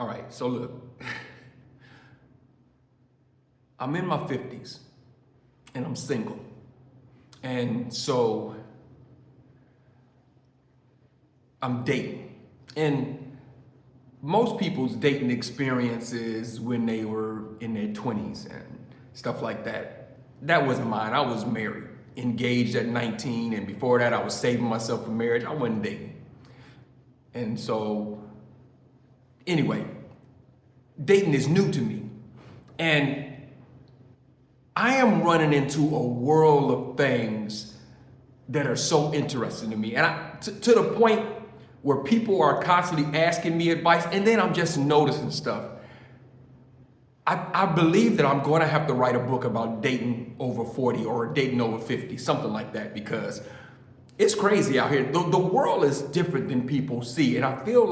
All right, so look, I'm in my 50s and I'm single. And so I'm dating. And most people's dating experiences when they were in their 20s and stuff like that. That wasn't mine. I was married, engaged at 19, and before that I was saving myself for marriage. I wasn't dating. And so anyway, dating is new to me. And I am running into a world of things that are so interesting to me. And to the point where people are constantly asking me advice, and then I'm just noticing stuff. I believe that I'm going to have to write a book about dating over 40 or dating over 50, something like that, because it's crazy out here. The world is different than people see. And I feel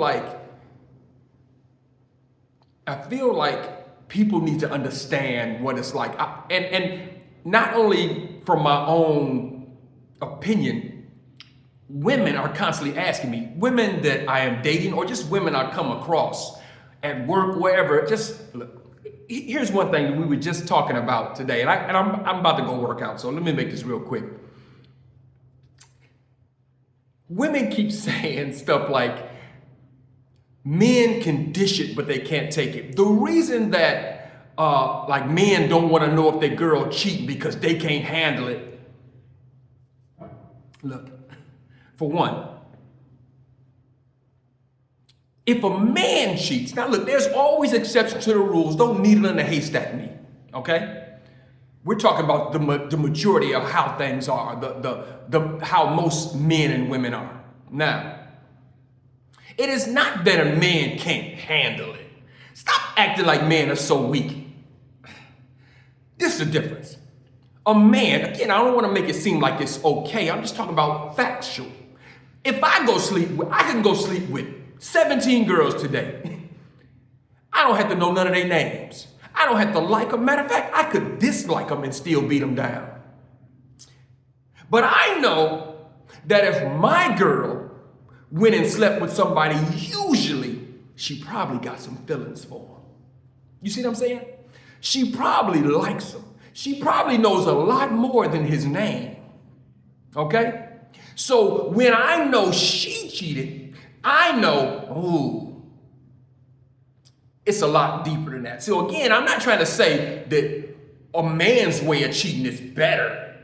like people need to understand what it's like. And not only from my own opinion, women are constantly asking me, women that I am dating or just women I come across at work, wherever, just look. Here's one thing that we were just talking about today, and I'm about to go work out, so let me make this real quick. Women keep saying stuff like, men can dish it, but they can't take it. The reason that like men don't want to know if their girl cheating because they can't handle it. Look, for one, if a man cheats, now look, there's always exceptions to the rules. Don't needle in a haystack me, okay? We're talking about the majority of how things are, the how most men and women are. Now, it is not that a man can't handle it. Stop acting like men are so weak. This is the difference. A man, again, I don't want to make it seem like it's okay. I'm just talking about factual. If I can go sleep with 17 girls today. I don't have to know none of their names. I don't have to like them. Matter of fact, I could dislike them and still beat them down. But I know that if my girl went and slept with somebody, usually she probably got some feelings for him. You see what I'm saying? She probably likes him. She probably knows a lot more than his name. Okay? So when I know she cheated, I know, ooh, it's a lot deeper than that. So again, I'm not trying to say that a man's way of cheating is better.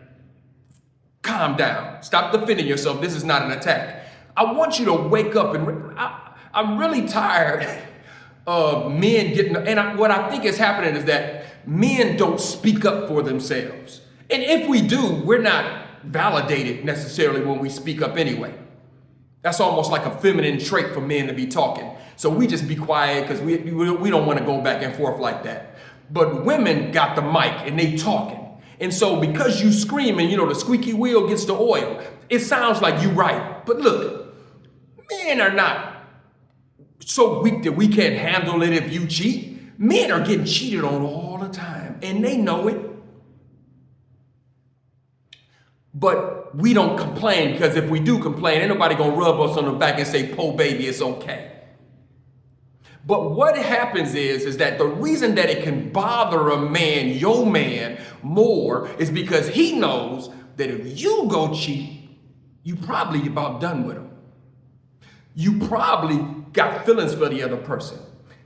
Calm down. Stop defending yourself. This is not an attack. I want you to wake up and I'm really tired of men getting, and what I think is happening is that men don't speak up for themselves. And if we do, we're not validated necessarily when we speak up anyway. That's almost like a feminine trait for men to be talking. So we just be quiet because we don't want to go back and forth like that. But women got the mic and they talking. And so because you screaming, the squeaky wheel gets the oil. It sounds like you right. But look, men are not so weak that we can't handle it if you cheat. Men are getting cheated on all the time and they know it. But we don't complain, because if we do complain, ain't nobody gonna rub us on the back and say, "Po baby, it's okay." But what happens is that the reason that it can bother a man, your man, more is because he knows that if you go cheat, you probably about done with him. You probably got feelings for the other person.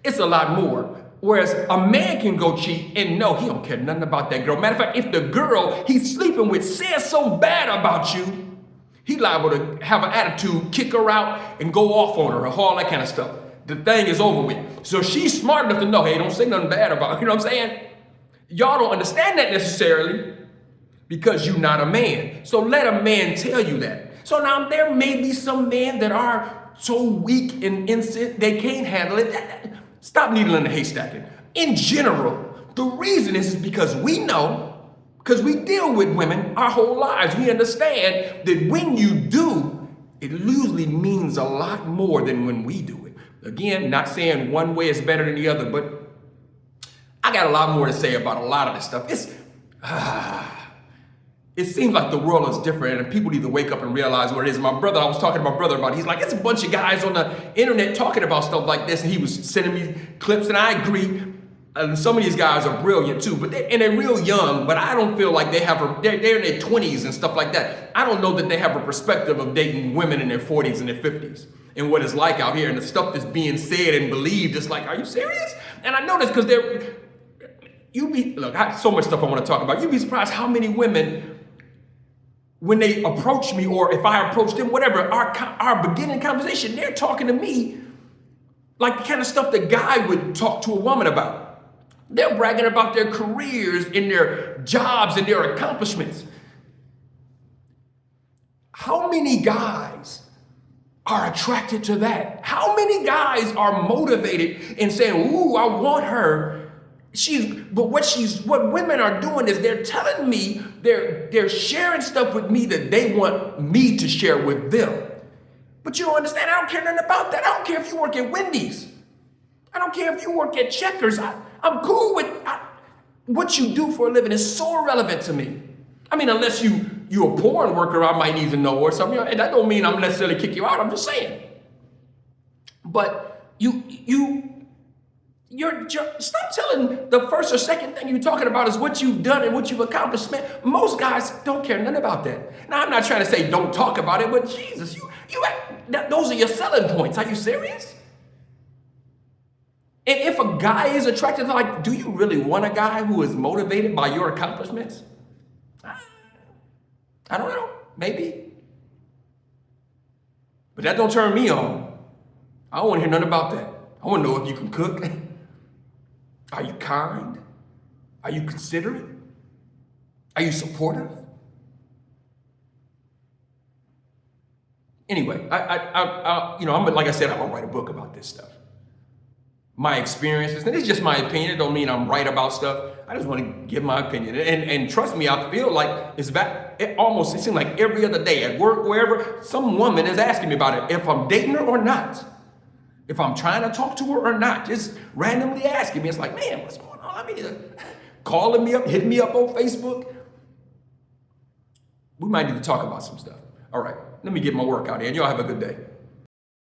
It's a lot more. Whereas a man can go cheat and know he don't care nothing about that girl. Matter of fact, if the girl he's sleeping with says so bad about you, he liable to have an attitude, kick her out, and go off on her, all that kind of stuff. The thing is over with. So she's smart enough to know, hey, don't say nothing bad about her. You know what I'm saying? Y'all don't understand that necessarily because you're not a man. So let a man tell you that. So now there may be some men that are so weak and innocent, they can't handle it. Stop needling the haystacking. In general, the reason is because we know, because we deal with women our whole lives. We understand that when you do, it usually means a lot more than when we do it. Again, not saying one way is better than the other, but I got a lot more to say about a lot of this stuff. it seems like the world is different and people need to wake up and realize what it is. My brother, I was talking to my brother about it. He's like, it's a bunch of guys on the internet talking about stuff like this. And he was sending me clips, and I agree. And some of these guys are brilliant too, but they're real young, but I don't feel like they're in their 20s and stuff like that. I don't know that they have a perspective of dating women in their 40s and their 50s and what it's like out here and the stuff that's being said and believed. It's like, are you serious? And I know this because look, I have so much stuff I want to talk about. You'd be surprised how many women, when they approach me or if I approach them, whatever, our beginning conversation, they're talking to me like the kind of stuff the guy would talk to a woman about. They're bragging about their careers and their jobs and their accomplishments. How many guys are attracted to that? How many guys are motivated and saying, ooh, I want her. What women are doing is they're telling me, they're sharing stuff with me that they want me to share with them. But you don't understand, I don't care nothing about that. I don't care if you work at Wendy's. I don't care if you work at Checkers. I'm cool with what you do for a living is so irrelevant to me. I mean, unless you're a porn worker, I might need to know or something. And that don't mean I'm necessarily kick you out. I'm just saying. But stop telling the first or second thing you're talking about is what you've done and what you've accomplished. Man, most guys don't care nothing about that. Now, I'm not trying to say don't talk about it, but Jesus, those are your selling points. Are you serious? And if a guy is attracted to, like, do you really want a guy who is motivated by your accomplishments? I don't know, maybe. But that don't turn me on. I don't want to hear nothing about that. I want to know if you can cook. Are you kind? Are you considerate? Are you supportive? Anyway, I'm like I said, I'm gonna write a book about this stuff. My experiences, and it's just my opinion. It don't mean I'm right about stuff. I just want to give my opinion. And trust me, I feel like it seems like every other day at work, wherever, some woman is asking me about it. If I'm dating her or not. If I'm trying to talk to her or not. Just randomly asking me. It's like, man, what's going on? I mean, calling me up, hitting me up on Facebook. We might need to talk about some stuff. All right, let me get my workout in. Y'all have a good day.